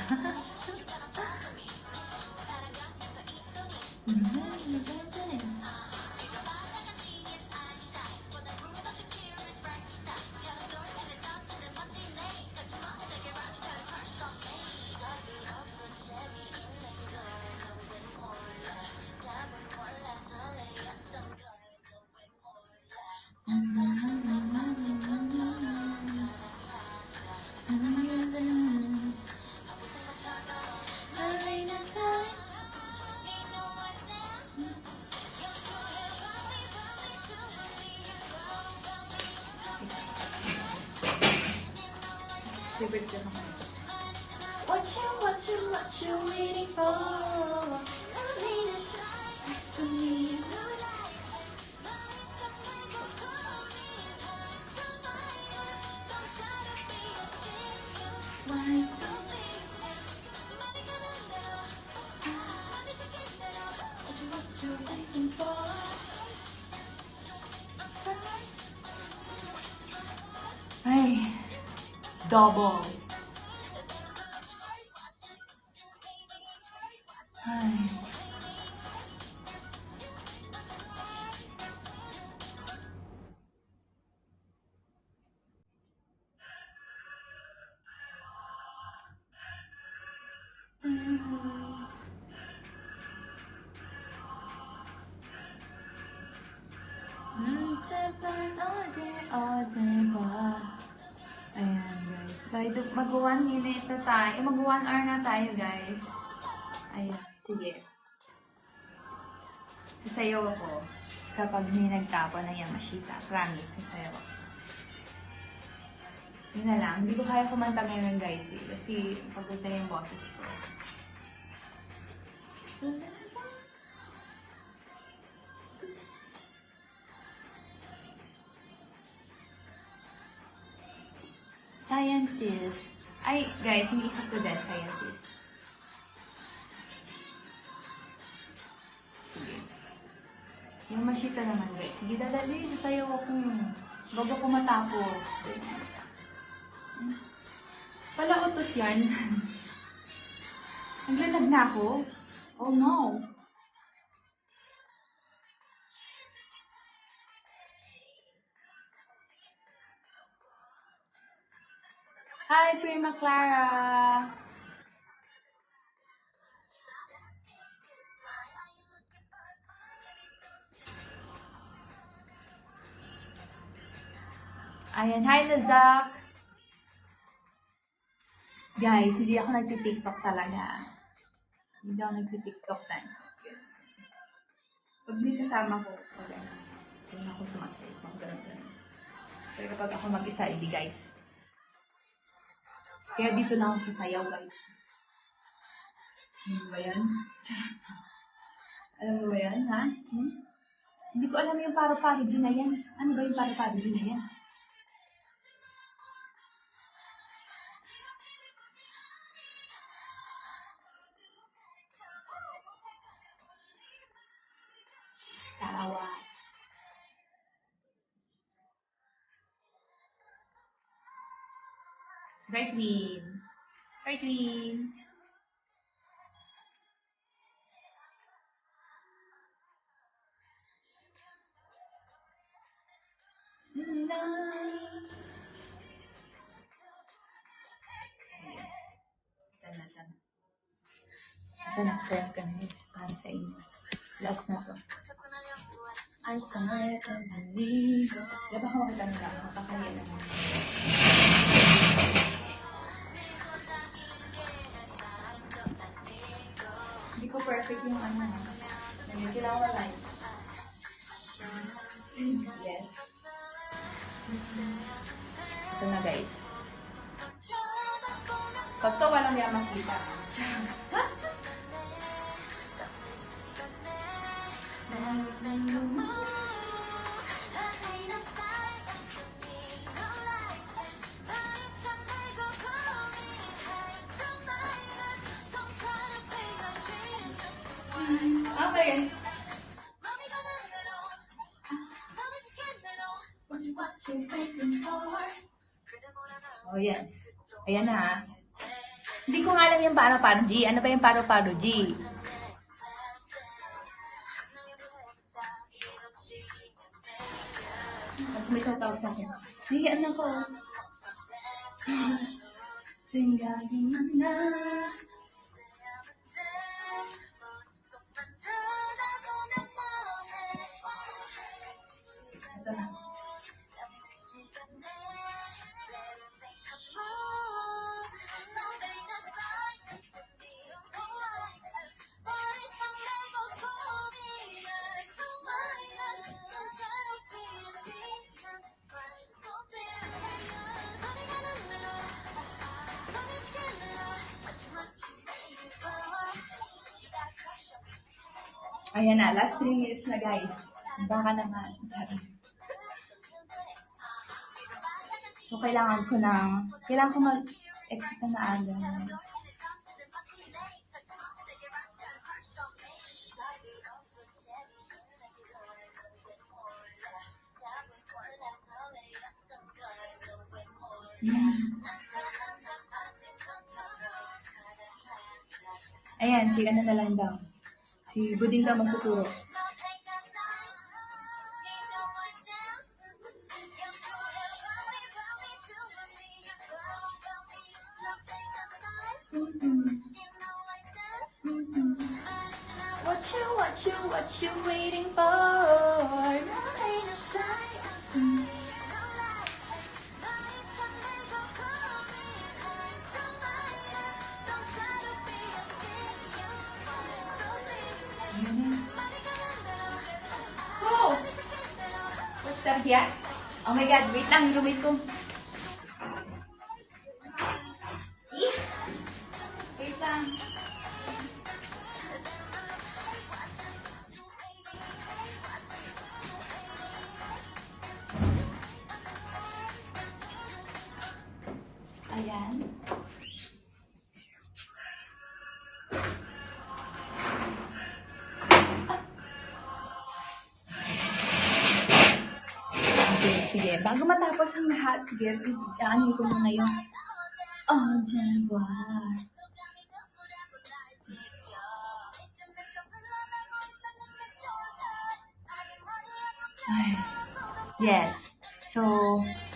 Favorite ko naman. What you waiting for? Why so serious? What you waiting for? Ay, double. Ay. All day ba? Ayan, guys. Guys, mag-1 minute na tayo. Mag-1 hour na tayo, guys. Ayan, sige. Sasayaw ako kapag may nagtapo ng Yamashita. Promise, sasayaw ako. Yun na lang. Hindi ko kaya kumanta ngayon, guys. Kasi pagod na yung boses ko. Scientist. Ay, guys, yung isip ko din, scientist. Sige. Yung Mashita naman, guys. Sige, dadali. Sasayaw ako. Bago ko matapos. Pala utos yan. Naglalag na ako. Oh no. Hi, Prima Clara. Ayan, hi Lazak. Guys, hindi ako nagti-TikTok talaga. Hindi ako nagti-TikTok time. Pag may kasama ko, pag ano ako sumasayo, pag ganun. Pero kapag ako mag-isa, hindi guys. Kaya dito lang ako sasayaw, guys. Alam mo ba yan? Alam mo ba yan, ha? Hindi ko alam yung paro-paro na yan. Ano ba yung paro-paro na yan? Tarawa. Right wing. Right wing. Ito na, save ka na guys. Para sa inyo. Last na to. Ay, sanay ka manigo. Diba ko maganda? Makakaya na. Hindi ko perfect yung ano. Kailangan ko like. Yes. Ito na guys. Pag to, walang Yamashita. Okay. Oh, yes. Ayan na ha. Hindi ko nga alam yung paro-paro G. Ano ba yung paro-paro G? At may tawag sa akin. Hiyan ako. Tinggali man na. Ito na. Ayan na, last 3 minutes na guys. Baka naman. So, kailangan ko mag-exit na maaga. Ayan, si ano na lang daw. Si Buding daw magtuturo. What you waiting for? Now ain't a sight. Oh! What's that here? Oh my God, wait lang, roommate ko. Wait lang. Ayan. Okay, sige. Bago matapos ang lahat, sige, ano ko muna yung oh, Deborah. Ay. Yes. So,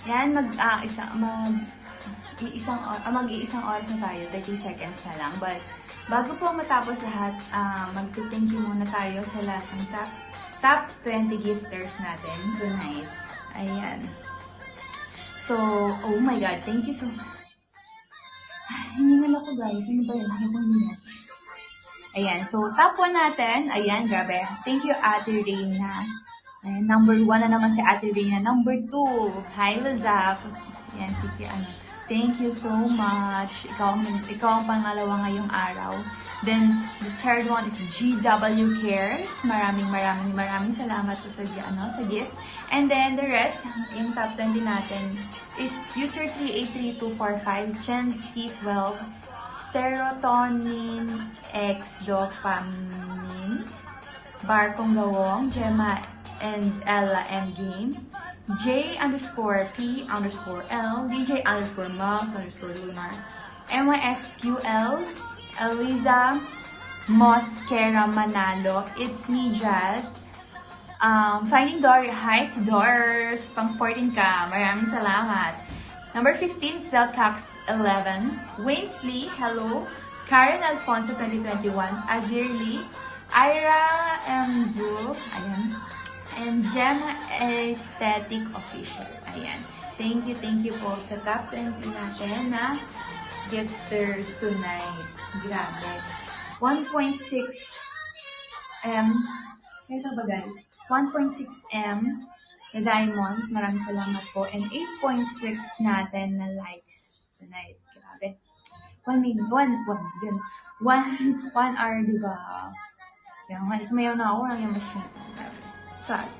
yan, mag-iisang oras na tayo, 30 seconds na lang. But, bago po matapos lahat, mag-thank you muna tayo sa lahat ng top 20 gifters natin tonight. Ayan. So, oh my God, thank you so much. Hiningal ako guys, ano ba yun? Hiningal. Ayan, so top 1 natin, ayan, grabe. Thank you, Ate Reina. Ayan, number 1 na naman si Ate Reina. Number 2, hi Lazak. Ayan, sige, ano. Thank you so much. Ikaw ang pangalawa ngayong araw. Then, the third one is GW Cares. Maraming salamat po sa gifts. And then, the rest, in top 20 natin, is user 383245, Chensky12, Serotonin X Dopamine, Barkong Gawong, Gemma and Ella Endgame, J_P_L, DJ_Max_Lunar, MYSQL, Eliza Mosquera Manalo, It's Me Jazz, Finding Dory, hi to Doors, pang 14 ka, maraming salamat. Number 15, Zelcax 11, Wainsley, hello, Karen Alfonso 2021, Azir Lee, Ira M. Zul, ayan, and Gemma Aesthetic Official. Ayan. Thank you po sa top 20 natin na gifters tonight. Grabe. 1.6 M. Ito ba guys? 1.6 M na diamonds. Maraming salamat po. And 8.6 natin na likes tonight. Grabe. 1 hour, diba? Kaya nga, ismayaw na ako. Walang yung machine. Grabe. Sad.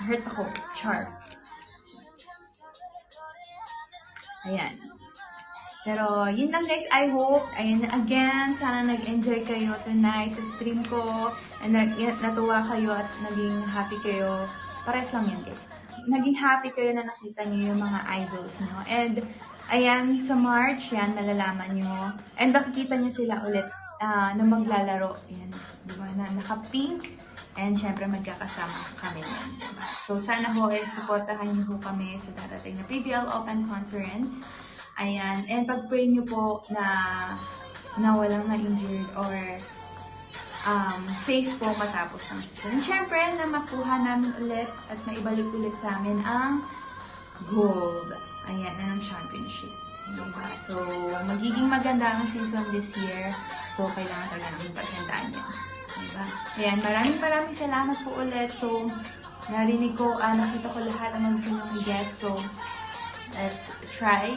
Hurt ako. Char. Ayan. Pero, yun lang guys. I hope, ayan again, sana nag-enjoy kayo tonight sa stream ko. And natuwa kayo at naging happy kayo. Pares lang yan guys. Naging happy kayo na nakita niyo yung mga idols nyo. And, ayan, sa March, yan, malalaman nyo. And makikita nyo sila ulit na maglalaro. Ayan, diba, na naka-pink. And syempre magkakasama kami na. Diba? So sana ho supportahan niyo po kami sa darating na PBL Open Conference. Ayan. And pag-pray niyo po na walang na-injured or safe po matapos ang season. And syempre na makuha namin ulit at maibalik ulit sa amin ang gold. Ayan, na ng championship. Diba? So magiging maganda ang season this year. So kailangan talaga namin paghandaan yan. Diba? Ayan, maraming salamat po ulit. So, narinig ko, nakita ko lahat ang mga guest. So, let's try.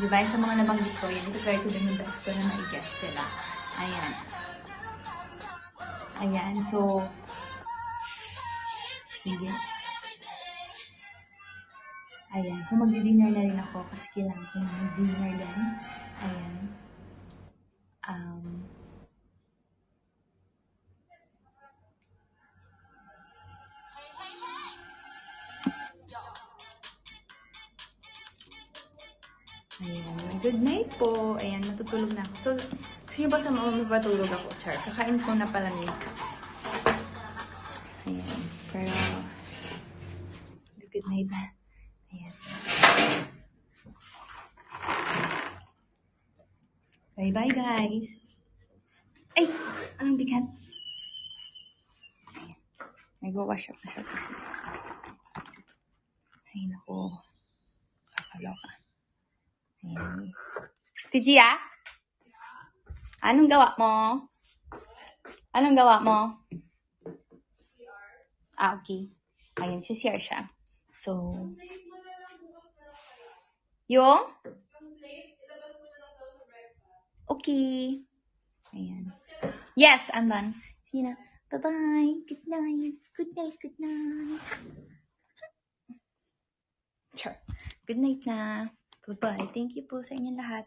Diba? Sa mga nabanggit ko, yan, ito try ko din yung best ko na ma-guest sila. Ayan. Ayan, so, sige. Ayan, so magdi-dinner na rin ako kasi kailangan ko na mag-dinner din. Ayan. Ayan, good night po. Ayan, matutulog na ako. So, gusto nyo ba sa mapatulog ako, Char? Kakain ko na pala yun. Ayan, pero, good night na. Ayan. Bye-bye, guys. Ay! Anong bigat? Ayan. Nag-wash up na sa kasi. Ay, naku. Kakaloka. Ayan. Tijia? Anong gawa mo? Anong gawa mo? Ah, okay. Ayan, si CR siya. So, yung? Okay. Ayan. Yes, I'm done. See you na. Bye-bye. Good night. Good night. Good night. Sure. Good night na. Bye-bye. Thank you po sa inyong lahat.